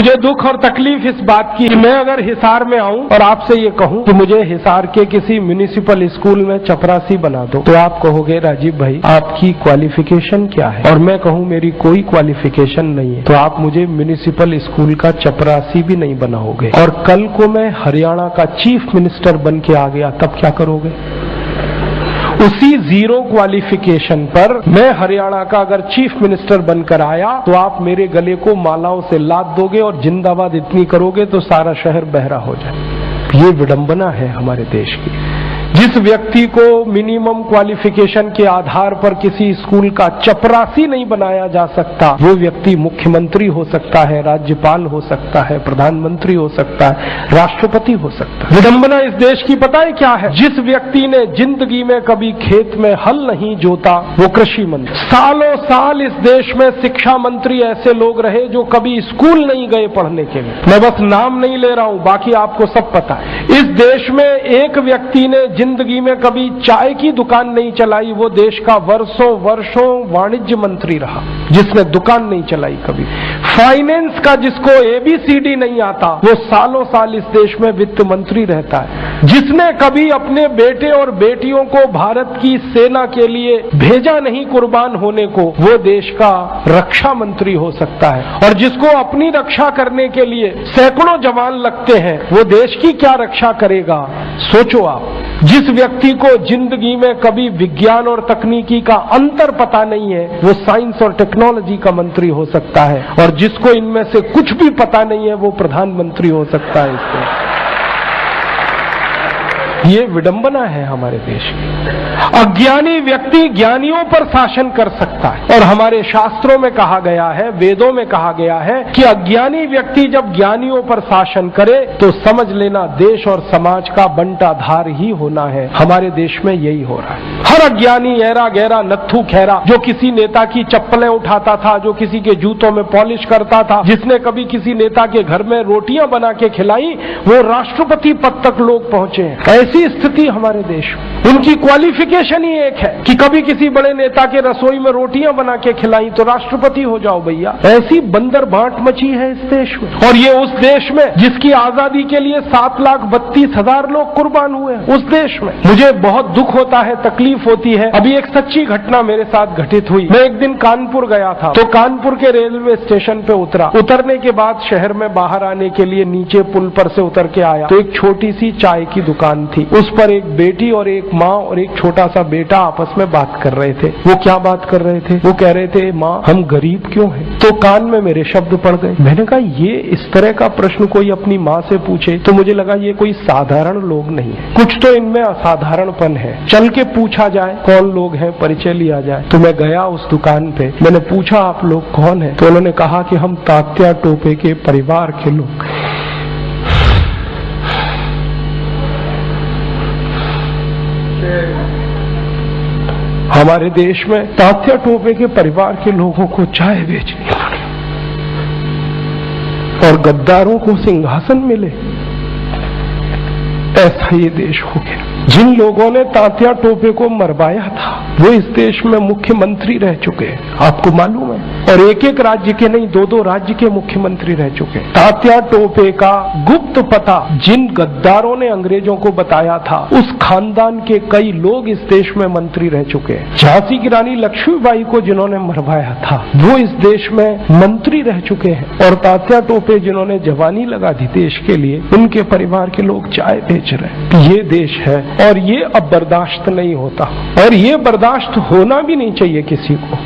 मुझे दुख और तकलीफ इस बात की, मैं अगर हिसार में आऊं और आपसे ये कहूं कि मुझे हिसार के किसी म्युनिसिपल स्कूल में चपरासी बना दो, तो आप कहोगे राजीव भाई आपकी क्वालिफिकेशन क्या है, और मैं कहूं मेरी कोई क्वालिफिकेशन नहीं है, तो आप मुझे म्युनिसिपल स्कूल का चपरासी भी नहीं बनाओगे। और कल को मैं हरियाणा का चीफ मिनिस्टर बन के आ गया, तब क्या करोगे? उसी जीरो क्वालिफिकेशन पर मैं हरियाणा का अगर चीफ मिनिस्टर बनकर आया तो आप मेरे गले को मालाओं से लाद दोगे और जिंदाबाद इतनी करोगे तो सारा शहर बहरा हो जाए। ये विडंबना है हमारे देश की। जिस व्यक्ति को मिनिमम क्वालिफिकेशन के आधार पर किसी स्कूल का चपरासी नहीं बनाया जा सकता, वो व्यक्ति मुख्यमंत्री हो सकता है, राज्यपाल हो सकता है, प्रधानमंत्री हो सकता है, राष्ट्रपति हो सकता है। विडंबना इस देश की पता है क्या है? जिस व्यक्ति ने जिंदगी में कभी खेत में हल नहीं जोता वो कृषि मंत्री। सालों साल इस देश में शिक्षा मंत्री ऐसे लोग रहे जो कभी स्कूल नहीं गए पढ़ने के लिए। मैं बस नाम नहीं ले रहा हूं, बाकी आपको सब पता है। इस देश में एक व्यक्ति ने जिंदगी में कभी चाय की दुकान नहीं चलाई, वो देश का वर्षों वर्षों वाणिज्य मंत्री रहा जिसने दुकान नहीं चलाई कभी। फाइनेंस का जिसको ABCD नहीं आता वो सालों साल इस देश में वित्त मंत्री रहता है। जिसने कभी अपने बेटे और बेटियों को भारत की सेना के लिए भेजा नहीं कुर्बान होने को, वो देश का रक्षा मंत्री हो सकता है। और जिसको अपनी रक्षा करने के लिए सैकड़ों जवान लगते हैं वो देश की क्या रक्षा करेगा? सोचो आप। जिस व्यक्ति को जिंदगी में कभी विज्ञान और तकनीकी का अंतर पता नहीं है वो साइंस और टेक्नोलॉजी का मंत्री हो सकता है, और जिसको इनमें से कुछ भी पता नहीं है वो प्रधानमंत्री हो सकता है। इससे ये विडंबना है हमारे देश की। अज्ञानी व्यक्ति ज्ञानियों पर शासन कर सकता है, और हमारे शास्त्रों में कहा गया है, वेदों में कहा गया है कि अज्ञानी व्यक्ति जब ज्ञानियों पर शासन करे तो समझ लेना देश और समाज का बंटाधार ही होना है। हमारे देश में यही हो रहा है। हर अज्ञानी ऐरा गहरा नत्थु खैरा जो किसी नेता की चप्पलें उठाता था, जो किसी के जूतों में पॉलिश करता था, जिसने कभी किसी नेता के घर में रोटियां बना के खिलाई, वो राष्ट्रपति पद तक लोग पहुंचे हैं। ऐसी स्थिति हमारे देश में। उनकी क्वालिफिकेशन ही एक है कि कभी किसी बड़े नेता के रसोई में रोटियां बना के खिलाई तो राष्ट्रपति हो जाओ भैया। ऐसी बंदर बांट मची है इस देश में, और ये उस देश में जिसकी आजादी के लिए 7,32,000 लोग कुर्बान हुए हैं। उस देश में मुझे बहुत दुख होता है, तकलीफ होती है। अभी एक सच्ची घटना मेरे साथ घटित हुई। मैं एक दिन कानपुर गया था, तो कानपुर के रेलवे स्टेशन पे उतरा। उतरने के बाद शहर में बाहर आने के लिए नीचे पुल पर से उतर के आया तो एक छोटी सी चाय की दुकान थी। उस पर एक बेटी और एक माँ और एक छोटा सा बेटा आपस में बात कर रहे थे। वो क्या बात कर रहे थे? वो कह रहे थे माँ हम गरीब क्यों हैं? तो कान में मेरे शब्द पड़ गए। मैंने कहा ये इस तरह का प्रश्न कोई अपनी माँ से पूछे तो मुझे लगा ये कोई साधारण लोग नहीं है, कुछ तो इनमें असाधारणपन है। चल के पूछा जाए कौन लोग हैं, परिचय लिया जाए। तो मैं गया उस दुकान पे, मैंने पूछा आप लोग कौन है? तो उन्होंने कहा कि हम तात्या टोपे के परिवार के लोग। हमारे देश में तात्या टोपे के परिवार के लोगों को चाय बेचनी पड़ी और गद्दारों को सिंहासन मिले। ऐसा ये देश हो गया। जिन लोगों ने तात्या टोपे को मरवाया था वो इस देश में मुख्यमंत्री रह चुके हैं, आपको मालूम है। और एक एक राज्य के नहीं, 2-2 राज्य के मुख्यमंत्री रह चुके हैं। तात्या टोपे का गुप्त पता जिन गद्दारों ने अंग्रेजों को बताया था, उस खानदान के कई लोग इस देश में मंत्री रह चुके हैं। झांसी की रानी लक्ष्मीबाई को जिन्होंने मरवाया था वो इस देश में मंत्री रह चुके हैं। और तात्या टोपे जिन्होंने जवानी लगा दी देश के लिए, उनके परिवार के लोग चाय बेच रहे हैं। ये देश है और ये अब बर्दाश्त नहीं होता, और ये बर्दाश्त होना भी नहीं चाहिए किसी को।